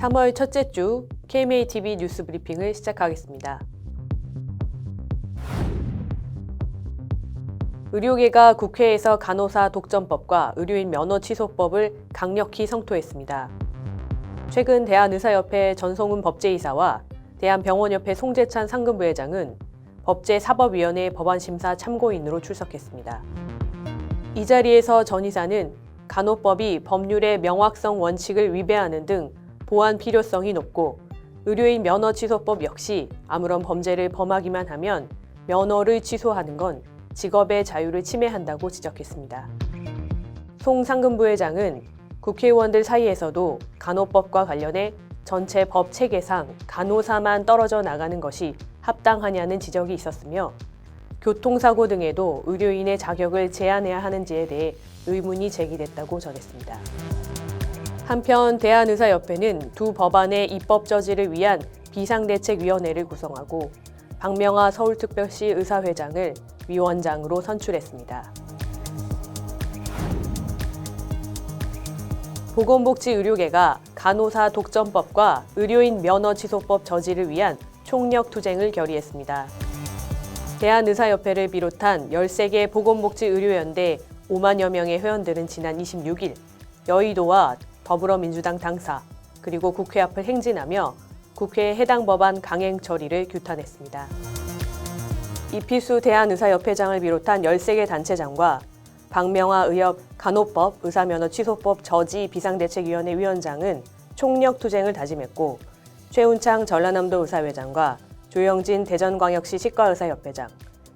3월 첫째 주 KMATV 뉴스 브리핑을 시작하겠습니다. 의료계가 국회에서 간호사 독점법과 의료인 면허 취소법을 강력히 성토했습니다. 최근 대한의사협회 전성훈 법제이사와 대한병원협회 송재찬 상근부회장은 법제사법위원회 법안심사 참고인으로 출석했습니다. 이 자리에서 전 이사는 간호법이 법률의 명확성 원칙을 위배하는 등 보완 필요성이 높고 의료인 면허 취소법 역시 아무런 범죄를 범하기만 하면 면허를 취소하는 건 직업의 자유를 침해한다고 지적했습니다. 송 상근부회장은 국회의원들 사이에서도 간호법과 관련해 전체 법 체계상 간호사만 떨어져 나가는 것이 합당하냐는 지적이 있었으며 교통사고 등에도 의료인의 자격을 제한해야 하는지에 대해 의문이 제기됐다고 전했습니다. 한편 대한의사협회는 두 법안의 입법 저지를 위한 비상대책위원회를 구성하고 박명하 서울특별시 의사회장을 위원장으로 선출했습니다. 보건복지의료계가 간호사 독점법과 의료인 면허 취소법 저지를 위한 총력투쟁을 결의했습니다. 대한의사협회를 비롯한 13개 보건복지의료연대 5만여 명의 회원들은 지난 26일 여의도와 더불어민주당 당사 그리고 국회 앞을 행진하며 국회의 해당 법안 강행 처리를 규탄했습니다. 이필수 대한의사협회장을 비롯한 13개 단체장과 박명하 의협 간호법 의사면허 취소법 저지 비상대책위원회 위원장은 총력투쟁을 다짐했고 최운창 전라남도 의사회장과 조영진 대전광역시 치과의사협회장,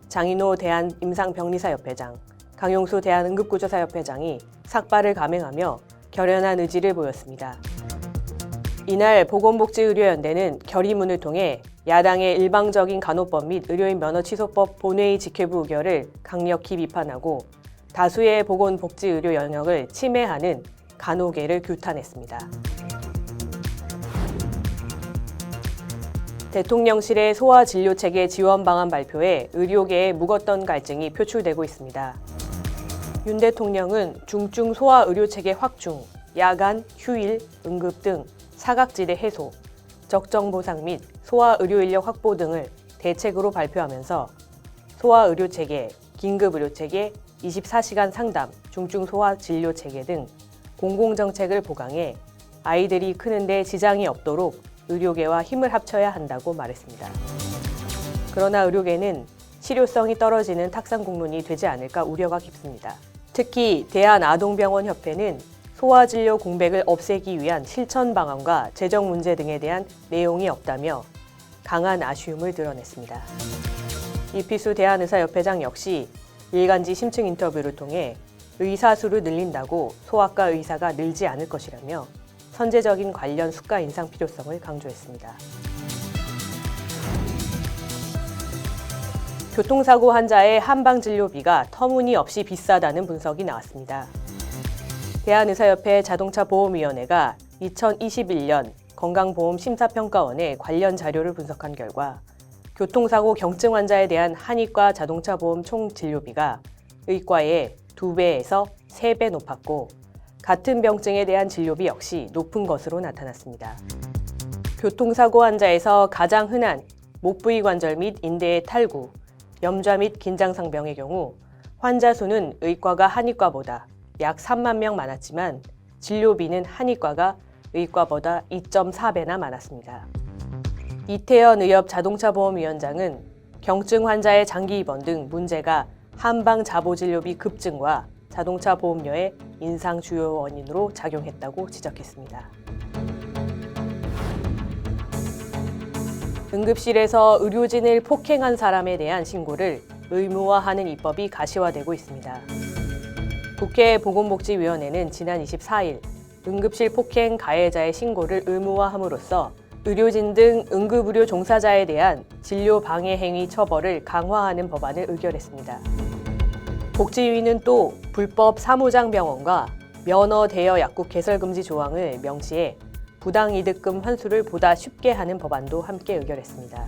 장인호 대한임상병리사협회장, 강용수 대한응급구조사협회장이 삭발을 감행하며 결연한 의지를 보였습니다. 이날 보건복지의료연대는 결의문을 통해 야당의 일방적인 간호법 및 의료인 면허 취소법 본회의 직회부 의결을 강력히 비판하고 다수의 보건복지의료 영역을 침해하는 간호계를 규탄했습니다. 대통령실의 소아진료체계 지원 방안 발표에 의료계에 묵었던 갈증이 표출되고 있습니다. 윤 대통령은 중증 소아의료체계 확충, 야간, 휴일, 응급 등 사각지대 해소, 적정 보상 및 소아의료인력 확보 등을 대책으로 발표하면서 소아의료체계, 긴급의료체계, 24시간 상담, 중증 소아진료체계 등 공공정책을 보강해 아이들이 크는데 지장이 없도록 의료계와 힘을 합쳐야 한다고 말했습니다. 그러나 의료계는 실효성이 떨어지는 탁상공론이 되지 않을까 우려가 깊습니다. 특히 대한아동병원협회는 소아진료 공백을 없애기 위한 실천 방안과 재정 문제 등에 대한 내용이 없다며 강한 아쉬움을 드러냈습니다. 이필수 대한의사협회장 역시 일간지 심층 인터뷰를 통해 의사 수를 늘린다고 소아과 의사가 늘지 않을 것이라며 선제적인 관련 수가 인상 필요성을 강조했습니다. 교통사고 환자의 한방진료비가 터무니없이 비싸다는 분석이 나왔습니다. 대한의사협회 자동차보험위원회가 2021년 건강보험심사평가원에 관련 자료를 분석한 결과 교통사고 경증 환자에 대한 한의과 자동차보험 총진료비가 의과의 2배에서 3배 높았고 같은 병증에 대한 진료비 역시 높은 것으로 나타났습니다. 교통사고 환자에서 가장 흔한 목 부위 관절 및 인대의 탈구, 염좌 및 긴장상병의 경우 환자 수는 의과가 한의과보다 약 3만 명 많았지만 진료비는 한의과가 의과보다 2.4배나 많았습니다. 이태현 의협 자동차보험위원장은 경증 환자의 장기 입원 등 문제가 한방 자보진료비 급증과 자동차 보험료의 인상 주요 원인으로 작용했다고 지적했습니다. 응급실에서 의료진을 폭행한 사람에 대한 신고를 의무화하는 입법이 가시화되고 있습니다. 국회 보건복지위원회는 지난 24일 응급실 폭행 가해자의 신고를 의무화함으로써 의료진 등 응급의료 종사자에 대한 진료 방해 행위 처벌을 강화하는 법안을 의결했습니다. 복지위는 또 불법 사무장병원과 면허 대여 약국 개설 금지 조항을 명시해 부당이득금 환수를 보다 쉽게 하는 법안도 함께 의결했습니다.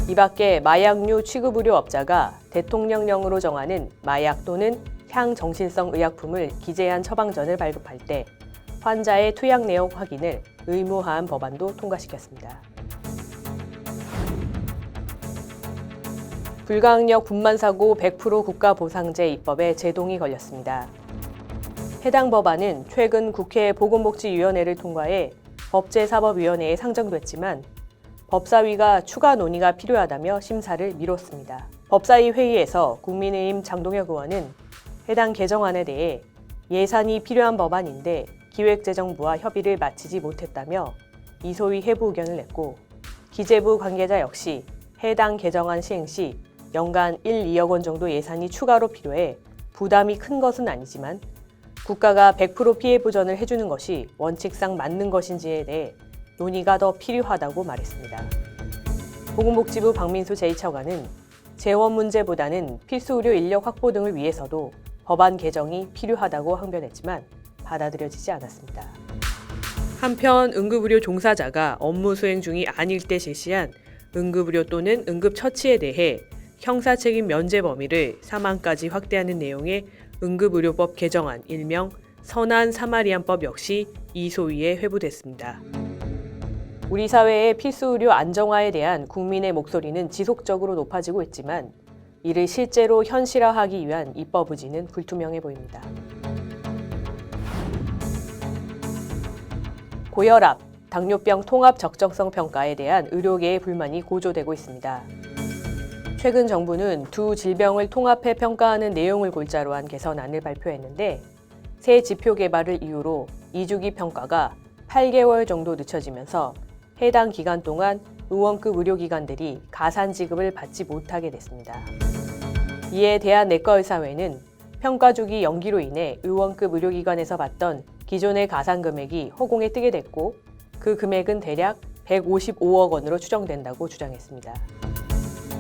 이 밖에 마약류 취급의료업자가 대통령령으로 정하는 마약 또는 향정신성 의약품을 기재한 처방전을 발급할 때 환자의 투약 내역 확인을 의무화한 법안도 통과시켰습니다. 불가항력 분만사고 100% 국가보상제 입법에 제동이 걸렸습니다. 해당 법안은 최근 국회 보건복지위원회를 통과해 법제사법위원회에 상정됐지만 법사위가 추가 논의가 필요하다며 심사를 미뤘습니다. 법사위 회의에서 국민의힘 장동혁 의원은 해당 개정안에 대해 예산이 필요한 법안인데 기획재정부와 협의를 마치지 못했다며 이소위 해부 의견을 냈고, 기재부 관계자 역시 해당 개정안 시행 시 연간 1, 2억 원 정도 예산이 추가로 필요해 부담이 큰 것은 아니지만 국가가 100% 피해 보전을 해주는 것이 원칙상 맞는 것인지에 대해 논의가 더 필요하다고 말했습니다. 보건복지부 박민수 제2차관은 재원 문제보다는 필수 의료 인력 확보 등을 위해서도 법안 개정이 필요하다고 항변했지만 받아들여지지 않았습니다. 한편 응급의료 종사자가 업무 수행 중이 아닐 때 실시한 응급의료 또는 응급처치에 대해 형사책임 면제 범위를 사망까지 확대하는 내용의 응급의료법 개정안 일명 선한 사마리안법 역시 이소위에 회부됐습니다. 우리 사회의 필수의료 안정화에 대한 국민의 목소리는 지속적으로 높아지고 있지만 이를 실제로 현실화하기 위한 입법 의지는 불투명해 보입니다. 고혈압, 당뇨병 통합 적정성 평가에 대한 의료계의 불만이 고조되고 있습니다. 최근 정부는 두 질병을 통합해 평가하는 내용을 골자로 한 개선안을 발표했는데 새 지표 개발을 이유로 2주기 평가가 8개월 정도 늦춰지면서 해당 기간 동안 의원급 의료기관들이 가산 지급을 받지 못하게 됐습니다. 이에 대한내과의사회는 평가 주기 연기로 인해 의원급 의료기관에서 받던 기존의 가산 금액이 허공에 뜨게 됐고 그 금액은 대략 155억 원으로 추정된다고 주장했습니다.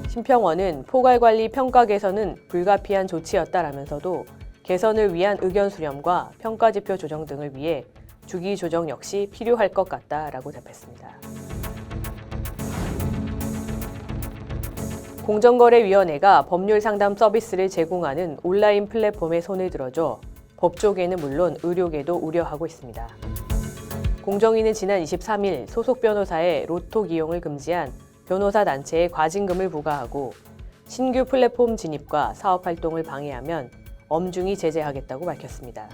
심평원은 포괄관리 평가 개선은 불가피한 조치였다라면서도 개선을 위한 의견 수렴과 평가지표 조정 등을 위해 주기 조정 역시 필요할 것 같다라고 답했습니다. 공정거래위원회가 법률 상담 서비스를 제공하는 온라인 플랫폼에 손을 들어줘 법조계는 물론 의료계도 우려하고 있습니다. 공정위는 지난 23일 소속 변호사의 로또 기용을 금지한 변호사 단체에 과징금을 부과하고 신규 플랫폼 진입과 사업 활동을 방해하면 엄중히 제재하겠다고 밝혔습니다.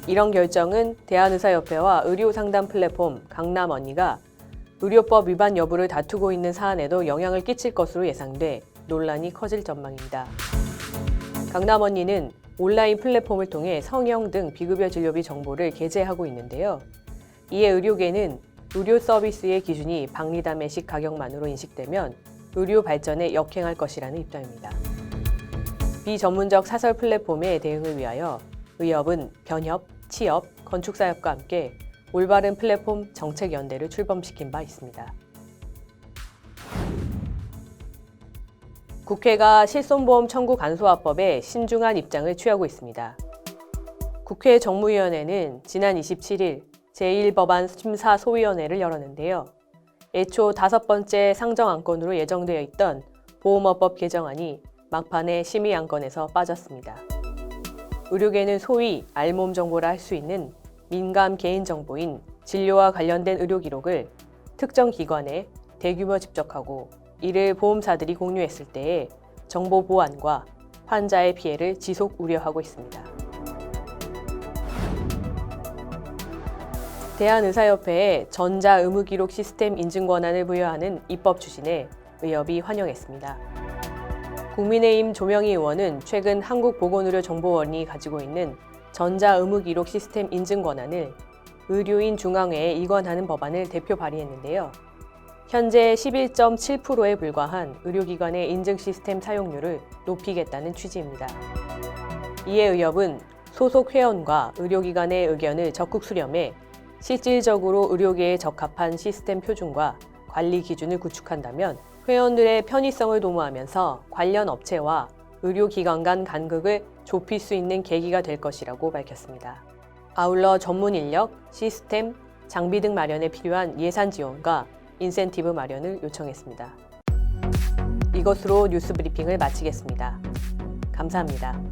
이런 결정은 대한의사협회와 의료상담 플랫폼 강남언니가 의료법 위반 여부를 다투고 있는 사안에도 영향을 끼칠 것으로 예상돼 논란이 커질 전망입니다. 강남언니는 온라인 플랫폼을 통해 성형 등 비급여 진료비 정보를 게재하고 있는데요. 이에 의료계는 의료 서비스의 기준이 박리담회식 가격만으로 인식되면 의료 발전에 역행할 것이라는 입장입니다. 비전문적 사설 플랫폼의 대응을 위하여 의협은 변협, 치협, 건축사협과 함께 올바른 플랫폼 정책연대를 출범시킨 바 있습니다. 국회가 실손보험 청구 간소화법에 신중한 입장을 취하고 있습니다. 국회 정무위원회는 지난 27일 제1법안 심사 소위원회를 열었는데요. 애초 5번째 상정 안건으로 예정되어 있던 보험업법 개정안이 막판에 심의 안건에서 빠졌습니다. 의료계는 소위 알몸 정보라 할 수 있는 민감 개인정보인 진료와 관련된 의료기록을 특정 기관에 대규모 집적하고 이를 보험사들이 공유했을 때의 정보 보안과 환자의 피해를 지속 우려하고 있습니다. 대한의사협회에 전자의무기록 시스템 인증 권한을 부여하는 입법 추진에 의협이 환영했습니다. 국민의힘 조명희 의원은 최근 한국보건의료정보원이 가지고 있는 전자의무기록 시스템 인증 권한을 의료인 중앙회에 이관하는 법안을 대표 발의했는데요. 현재 11.7%에 불과한 의료기관의 인증 시스템 사용률을 높이겠다는 취지입니다. 이에 의협은 소속 회원과 의료기관의 의견을 적극 수렴해 실질적으로 의료계에 적합한 시스템 표준과 관리 기준을 구축한다면 회원들의 편의성을 도모하면서 관련 업체와 의료기관 간 간극을 좁힐 수 있는 계기가 될 것이라고 밝혔습니다. 아울러 전문 인력, 시스템, 장비 등 마련에 필요한 예산 지원과 인센티브 마련을 요청했습니다. 이것으로 뉴스 브리핑을 마치겠습니다. 감사합니다.